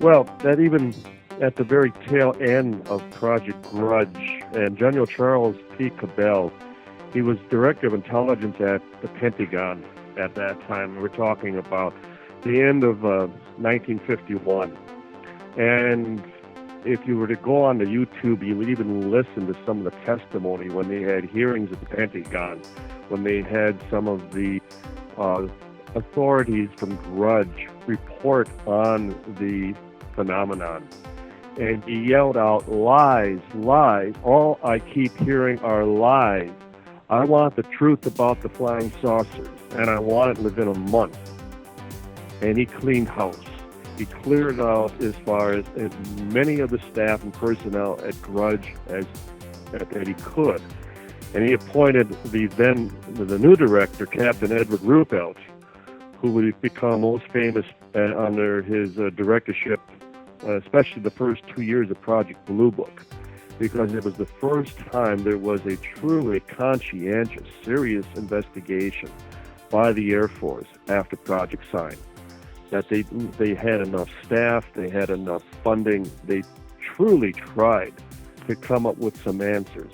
Well, that even at the very tail end of Project Grudge, and General Charles P. Cabell, he was Director of Intelligence at the Pentagon at that time. We're talking about the end of 1951. And if you were to go on to YouTube, you would even listen to some of the testimony when they had hearings at the Pentagon, when they had some of the authorities from Grudge report on the phenomenon. And he yelled out, "Lies, lies. All I keep hearing are lies. I want the truth about the flying saucers, and I want it within a month." And he cleaned house. He cleared out as far as many of the staff and personnel at Grudge as that he could. And he appointed the new director, Captain Edward Ruppelt, who would become most famous under his directorship, especially the first 2 years of Project Blue Book, because it was the first time there was a truly conscientious, serious investigation by the Air Force after Project Sign. That they had enough staff, they had enough funding, they truly tried to come up with some answers.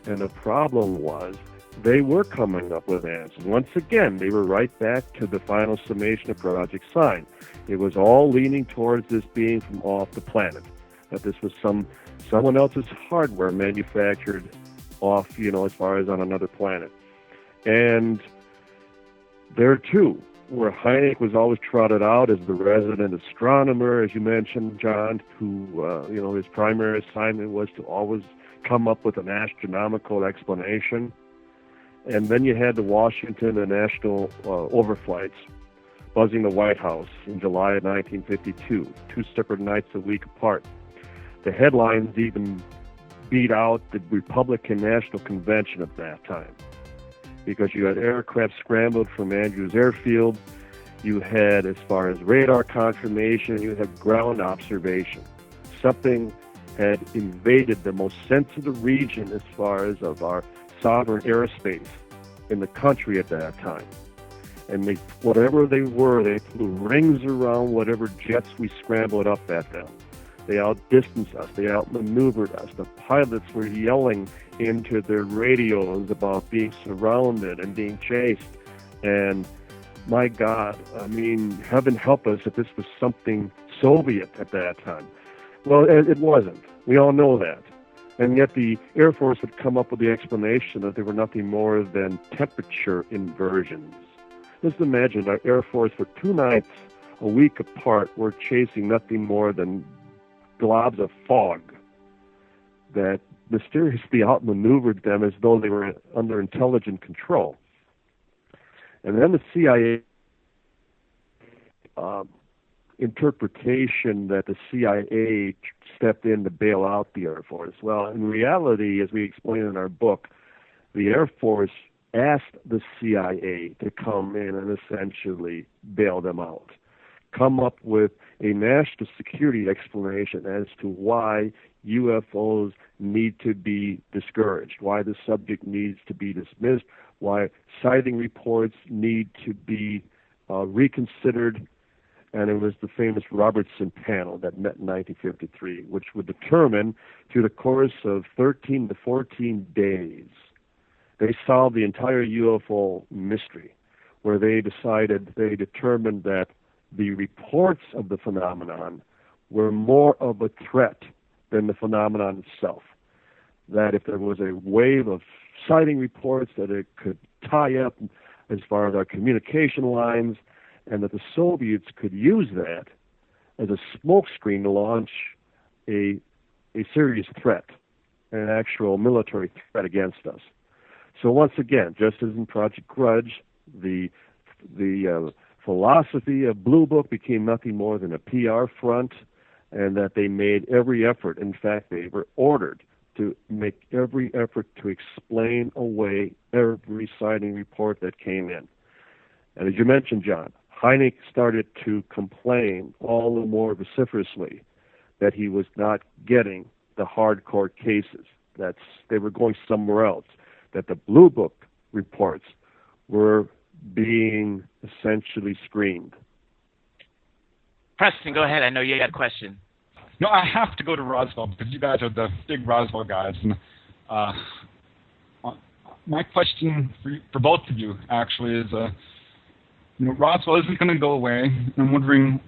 And the problem was they were coming up with answers. Once again, they were right back to the final summation of Project Sign. It was all leaning towards this being from off the planet, that this was someone else's hardware manufactured off, as far as on another planet. And there too, where Hynek was always trotted out as the resident astronomer, as you mentioned, John, who, his primary assignment was to always come up with an astronomical explanation. And then you had the Washington and national overflights buzzing the White House in July of 1952, 2 separate nights a week apart. The headlines even beat out the Republican National Convention at that time, because you had aircraft scrambled from Andrews Airfield, you had, as far as radar confirmation, you had ground observation. Something had invaded the most sensitive region as far as of our sovereign airspace in the country at that time. And whatever they were, they flew rings around whatever jets we scrambled up at them. They outdistanced us. They outmaneuvered us. The pilots were yelling into their radios about being surrounded and being chased. And my God, heaven help us if this was something Soviet at that time. Well, it wasn't. We all know that. And yet the Air Force had come up with the explanation that they were nothing more than temperature inversions. Just imagine our Air Force for 2 nights a week apart were chasing nothing more than globs of fog that mysteriously outmaneuvered them as though they were under intelligent control. And then the CIA interpretation that the CIA stepped in to bail out the Air Force. Well, in reality, as we explain in our book, the Air Force asked the CIA to come in and essentially bail them out, come up with a national security explanation as to why UFOs need to be discouraged, why the subject needs to be dismissed, why sighting reports need to be reconsidered. And it was the famous Robertson panel that met in 1953, which would determine, through the course of 13 to 14 days, they solved the entire UFO mystery, where they determined that the reports of the phenomenon were more of a threat than the phenomenon itself. That if there was a wave of sighting reports, that it could tie up as far as our communication lines, and that the Soviets could use that as a smokescreen to launch a serious threat, an actual military threat against us. So once again, just as in Project Grudge, the philosophy of Blue Book became nothing more than a PR front, and that they made every effort. In fact, they were ordered to make every effort to explain away every sighting report that came in. And as you mentioned, John, Hynek started to complain all the more vociferously that he was not getting the hardcore cases, that they were going somewhere else, that the Blue Book reports were being essentially screened. Preston, go ahead. I know you had a question. No, I have to go to Roswell because you guys are the big Roswell guys. And my question for both of you actually is, Roswell isn't going to go away. And I'm wondering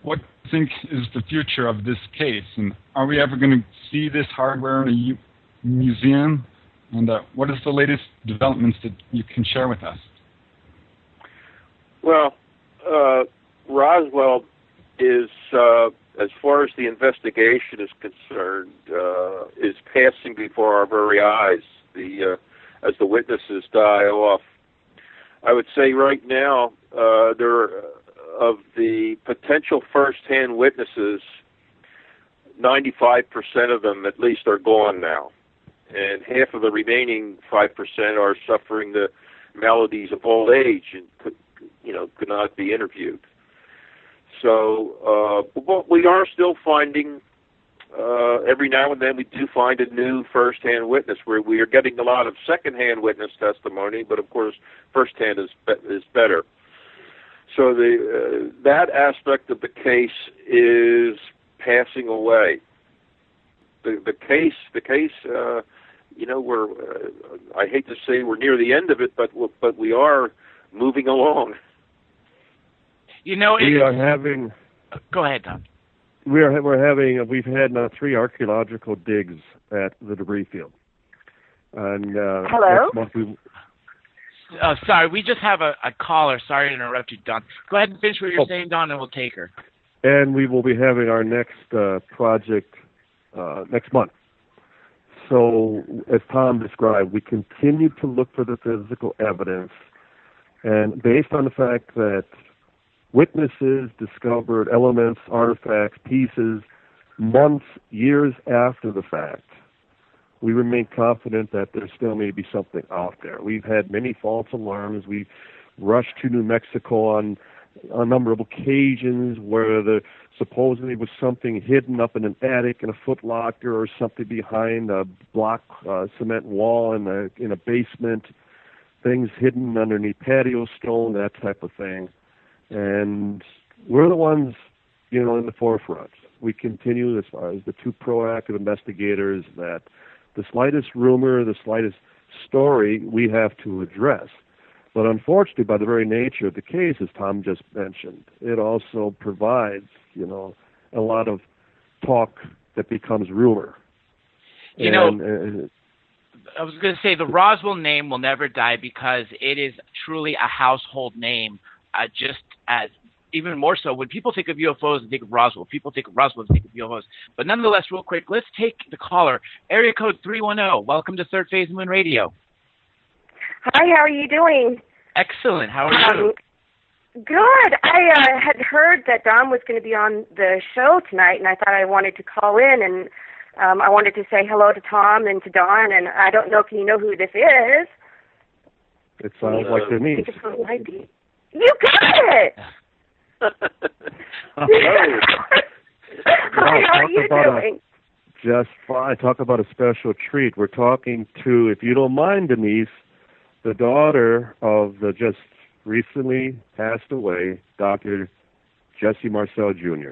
what you think is the future of this case, and are we ever going to see this hardware in a museum? And what is the latest developments that you can share with us? Well, Roswell is, as far as the investigation is concerned, is passing before our very eyes. As the witnesses die off, I would say right now of the potential first-hand witnesses, 95% of them at least are gone now, and half of the remaining 5% are suffering the maladies of old age and could not be interviewed. So, but we are still finding, every now and then we do find a new first-hand witness, where we are getting a lot of second-hand witness testimony, but of course first-hand is better. So that aspect of the case is passing away. The case, we're I hate to say we're near the end of it, but we are moving along. We are having. Go ahead, Tom. We've had now 3 archaeological digs at the debris field, and hello. Next month sorry, we just have a caller. Sorry to interrupt you, Don. Go ahead and finish what you're saying, Don, and we'll take her. And we will be having our next project next month. So, as Tom described, we continue to look for the physical evidence, and based on the fact that witnesses discovered elements, artifacts, pieces, months, years after the fact, we remain confident that there still may be something out there. We've had many false alarms. We've rushed to New Mexico on a number of occasions where there supposedly was something hidden up in an attic in a footlocker or something behind a block cement wall in a basement, things hidden underneath patio stone, that type of thing. And we're the ones, in the forefront. We continue, as far as the 2 proactive investigators, that the slightest rumor, the slightest story, we have to address. But unfortunately, by the very nature of the case, as Tom just mentioned, it also provides, a lot of talk that becomes rumor. I was going to say the Roswell name will never die because it is truly a household name. Just as even more so, when people think of UFOs and think of Roswell, people think of Roswell and think of UFOs. But nonetheless, real quick, let's take the caller. Area code 310. Welcome to Third Phase Moon Radio. Hi, how are you doing? Excellent. How are you? Good. I had heard that Don was going to be on the show tonight, and I thought I wanted to call in, and I wanted to say hello to Tom and to Don, and I don't know if you know who this is. It sounds like Denise. You got it! How are you doing? Just fine. Talk about a special treat. We're talking to, if you don't mind, Denise, the daughter of the just recently passed away, Dr. Jesse Marcel Jr.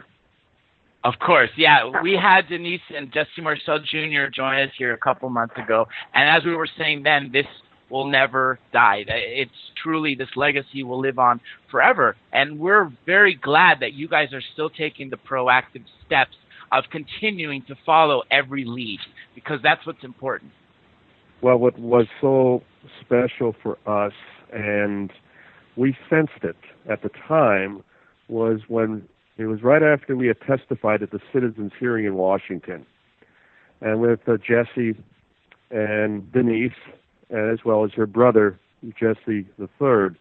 Of course, yeah. We had Denise and Jesse Marcel Jr. join us here a couple months ago, and as we were saying then, this will never die. It's truly, this legacy will live on forever. And we're very glad that you guys are still taking the proactive steps of continuing to follow every lead, because that's what's important. Well, what was so special for us, and we sensed it at the time, was when it was right after we had testified at the citizens' hearing in Washington. And with Jesse and Denise, as well as her brother, Jesse III.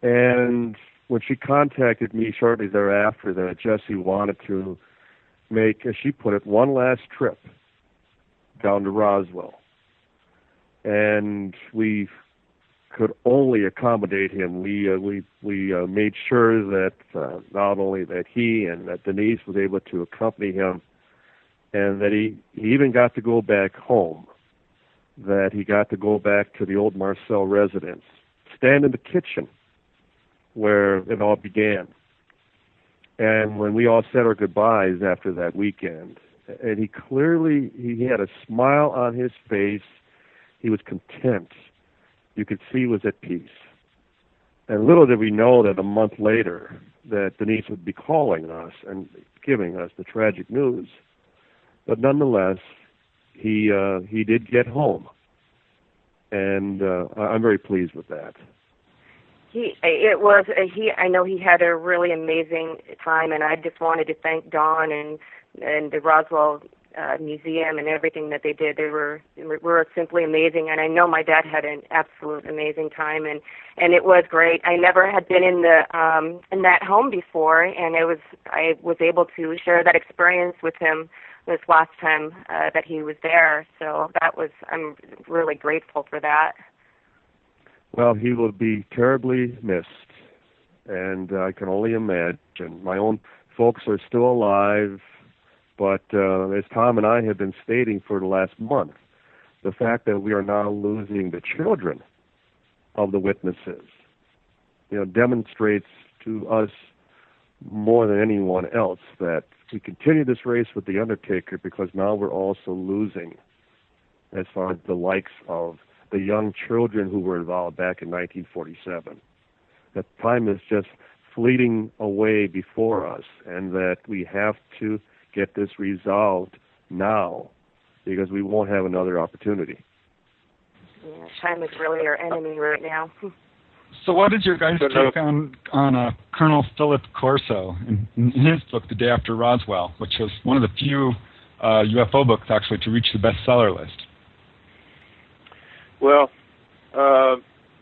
And when she contacted me shortly thereafter, that Jesse wanted to make, as she put it, one last trip down to Roswell. And we could only accommodate him. We made sure that not only that he and that Denise was able to accompany him, and that he even got to go back home, that he got to go back to the old Marcel residence, stand in the kitchen where it all began. And when we all said our goodbyes after that weekend, and he had a smile on his face. He was content. You could see he was at peace. And little did we know that a month later that Denise would be calling us and giving us the tragic news. But nonetheless, he did get home, and I'm very pleased with that. I know he had a really amazing time, and I just wanted to thank Don and the Roswell Museum and everything that they did. They were simply amazing, and I know my dad had an absolute amazing time, and it was great. I never had been in that home before, and I was able to share that experience with him this last time that he was there. So I'm really grateful for that. Well, he will be terribly missed, and I can only imagine. My own folks are still alive, but as Tom and I have been stating for the last month, the fact that we are now losing the children of the witnesses, demonstrates to us more than anyone else that we continue this race with the Undertaker because now we're also losing as far as the likes of the young children who were involved back in 1947. That time is just fleeting away before us, and that we have to get this resolved now because we won't have another opportunity. Yeah, time is really our enemy right now. So what is your guys' take on Colonel Philip Corso in his book, The Day After Roswell, which was one of the few UFO books actually to reach the bestseller list? Well,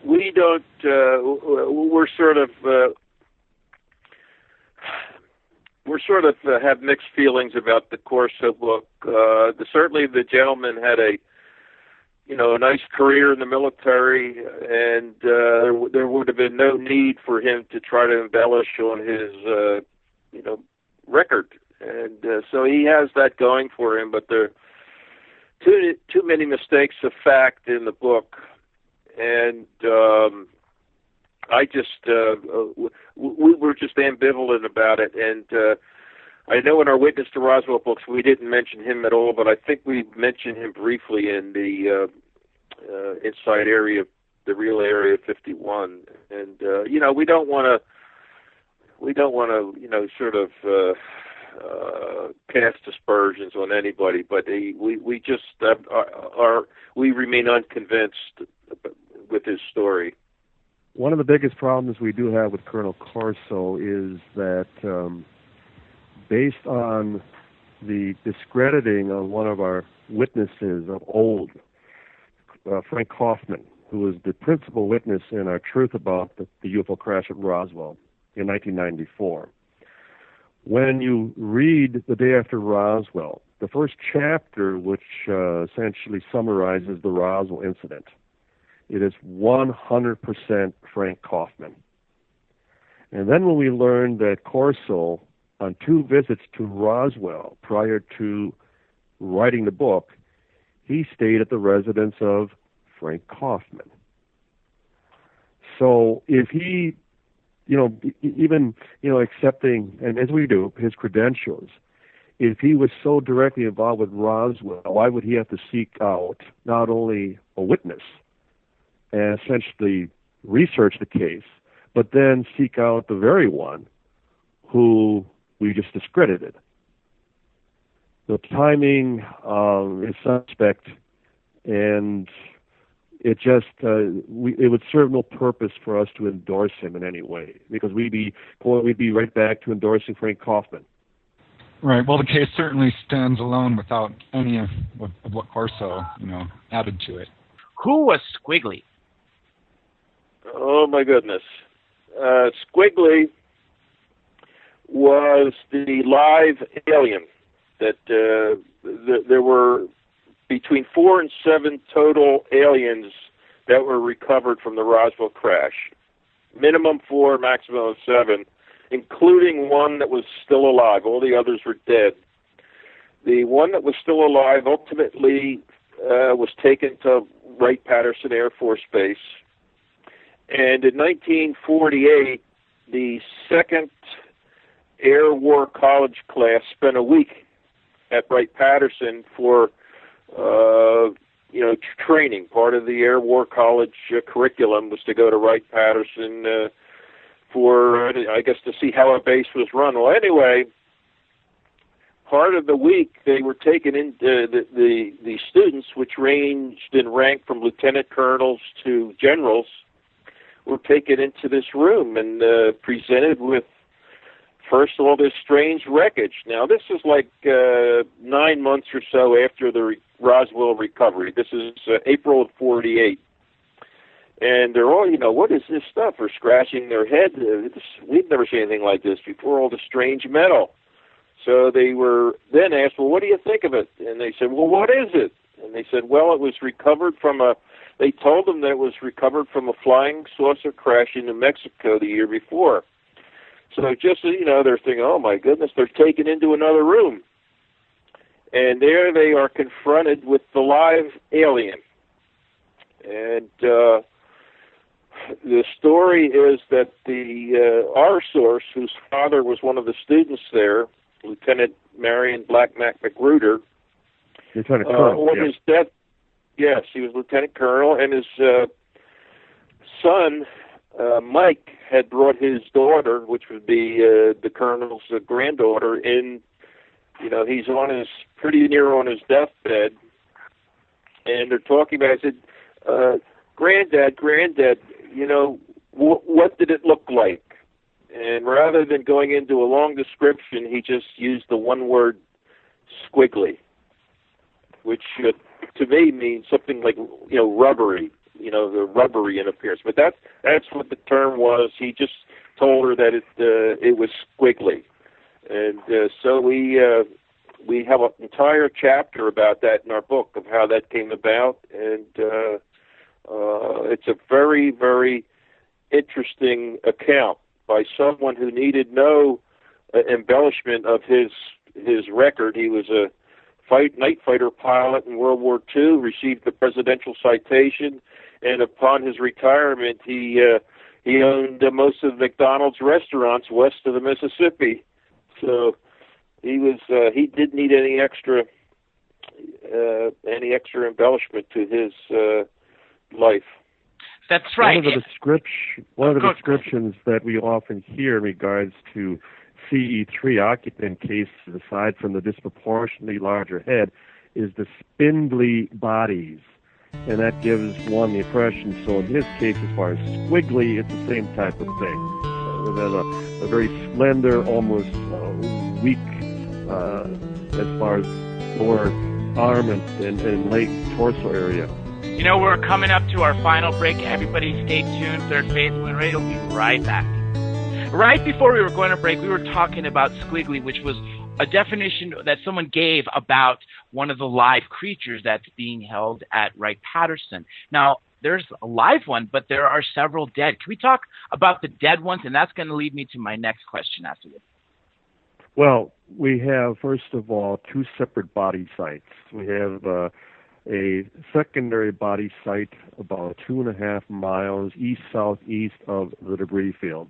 we don't. We're sort of have mixed feelings about the Corso book. Certainly, the gentleman had a nice career in the military, and there would have been no need for him to try to embellish on his record, and so he has that going for him. But there are too many mistakes of fact in the book, and we were just ambivalent about it. And I know in our Witness to Roswell books we didn't mention him at all, but I think we mentioned him briefly in the Inside Area, the Real Area 51. And we don't want to sort of cast aspersions on anybody, but we just we remain unconvinced with his story. One of the biggest problems we do have with Colonel Corso is that based on the discrediting of one of our witnesses of old, Frank Kaufman, who was the principal witness in our truth about the UFO crash at Roswell in 1994. When you read The Day After Roswell, the first chapter, which essentially summarizes the Roswell incident, it is 100% Frank Kaufman. And then when we learned that Corso, on 2 visits to Roswell prior to writing the book, he stayed at the residence of Frank Kaufman. So if he, even, accepting, and as we do, his credentials, if he was so directly involved with Roswell, why would he have to seek out not only a witness and essentially research the case, but then seek out the very one who we just discredited? The timing is suspect, and it just it would serve no purpose for us to endorse him in any way, because we'd be right back to endorsing Frank Kaufman. Right. Well, the case certainly stands alone without any of what Corso, added to it. Who was Squiggly? Oh my goodness, Squiggly was the live alien that there were between 4 and 7 total aliens that were recovered from the Roswell crash. Minimum 4, maximum of 7, including one that was still alive. All the others were dead. The one that was still alive ultimately was taken to Wright-Patterson Air Force Base. And in 1948, the second Air War College class spent a week at Wright-Patterson for, training. Part of the Air War College curriculum was to go to Wright-Patterson for, I guess, to see how a base was run. Well, anyway, part of the week they were taken into the students, which ranged in rank from lieutenant colonels to generals, were taken into this room and presented with, first of all, this strange wreckage. Now, this is like 9 months or so after the Roswell recovery. This is April of '48. And they're all, what is this stuff? They're scratching their head. We've never seen anything like this before, all the strange metal. So they were then asked, well, what do you think of it? And they said, well, what is it? And they said, well, it was recovered from they told them that it was recovered from a flying saucer crash in New Mexico the year before. So just so you know, they're thinking, oh, my goodness, they're taken into another room. And there they are confronted with the live alien. And the story is that our source, whose father was one of the students there, Lieutenant Marion Black Mac Magruder, Lieutenant Colonel, on his death, yes, he was Lieutenant Colonel, and his son, Mike, had brought his daughter, which would be the colonel's granddaughter, in. He's pretty near on his deathbed, and they're talking about. I said, Granddad, what did it look like? And rather than going into a long description, he just used the one word, squiggly, which to me means something like, rubbery, the rubbery in appearance. But that's what the term was. He just told her that it was squiggly. And so we have an entire chapter about that in our book of how that came about. And it's a very, very interesting account by someone who needed no embellishment of his record. He was a night fighter pilot in World War II, received the Presidential Citation, and upon his retirement, he owned most of the McDonald's restaurants west of the Mississippi. So he didn't need any extra embellishment to his life. That's right. One of the descriptions that we often hear in regards to CE3 occupant cases, aside from the disproportionately larger head, is the spindly bodies. And that gives one the impression, so in his case, as far as squiggly, it's the same type of thing. There's a very slender, almost weak, as far as lower arm and leg, torso area. We're coming up to our final break. Everybody stay tuned. Third Phase Moon Radio will be right back. Right before we were going to break, we were talking about squiggly, which was a definition that someone gave about one of the live creatures that's being held at Wright-Patterson. Now, there's a live one, but there are several dead. Can we talk about the dead ones? And that's going to lead me to my next question after this. Well, we have, first of all, two separate body sites. We have a secondary body site about 2.5 miles east-southeast of the debris field.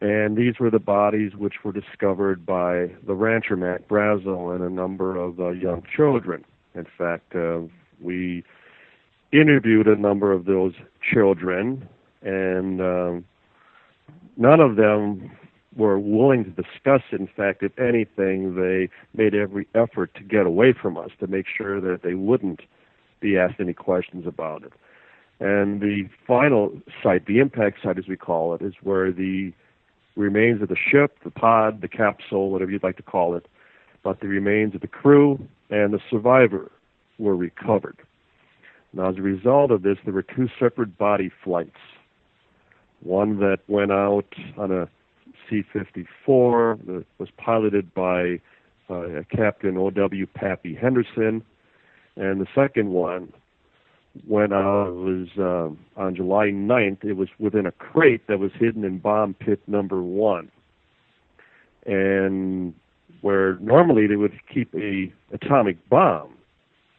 And these were the bodies which were discovered by the rancher, Mac Brazel, and a number of young children. In fact, we interviewed a number of those children, and none of them were willing to discuss it. In fact, if anything, they made every effort to get away from us to make sure that they wouldn't be asked any questions about it. And the final site, the impact site as we call it, is where the remains of the ship, the pod, the capsule, whatever you'd like to call it, but the remains of the crew and the survivor were recovered. Now, as a result of this, there were two separate body flights. One that went out on a C-54 that was piloted by Captain O.W. Pappy Henderson, and the second one went out, was on July 9th. It was within a crate that was hidden in bomb pit number 1. And where normally they would keep a atomic bomb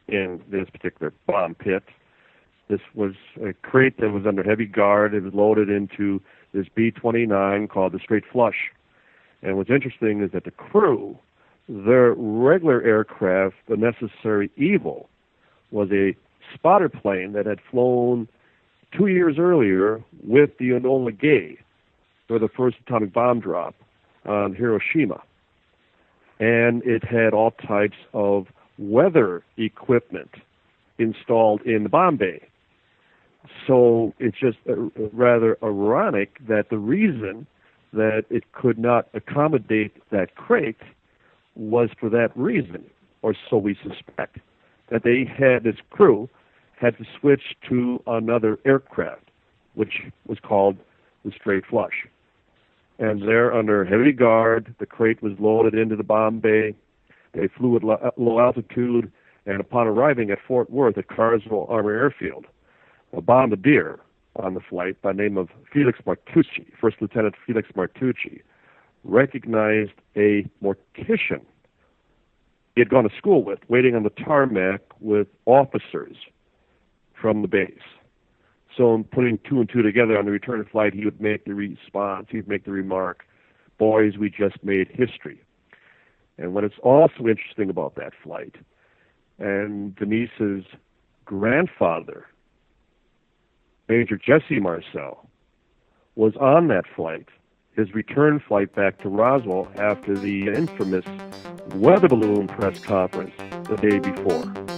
in this particular bomb pit, this was a crate that was under heavy guard. It was loaded into this B-29 called the Straight Flush. And what's interesting is that the crew, their regular aircraft, the Necessary Evil, was a spotter plane that had flown 2 years earlier with the Enola Gay for the first atomic bomb drop on Hiroshima. And it had all types of weather equipment installed in the bomb bay. So it's just rather ironic that the reason that it could not accommodate that crate was for that reason, or so we suspect, that they had, this crew had to switch to another aircraft, which was called the Straight Flush. And there, under heavy guard, the crate was loaded into the bomb bay. They flew at low altitude, and upon arriving at Fort Worth at Carswell Army Airfield, a bombardier on the flight by the name of Felix Martucci, First Lieutenant Felix Martucci, recognized a mortician he had gone to school with, waiting on the tarmac with officers from the base. So in putting two and two together on the return flight, he would make the response, he would make the remark, "Boys, we just made history." And what is also interesting about that flight, and Denise's grandfather, Major Jesse Marcel, was on that flight, his return flight back to Roswell after the infamous weather balloon press conference the day before.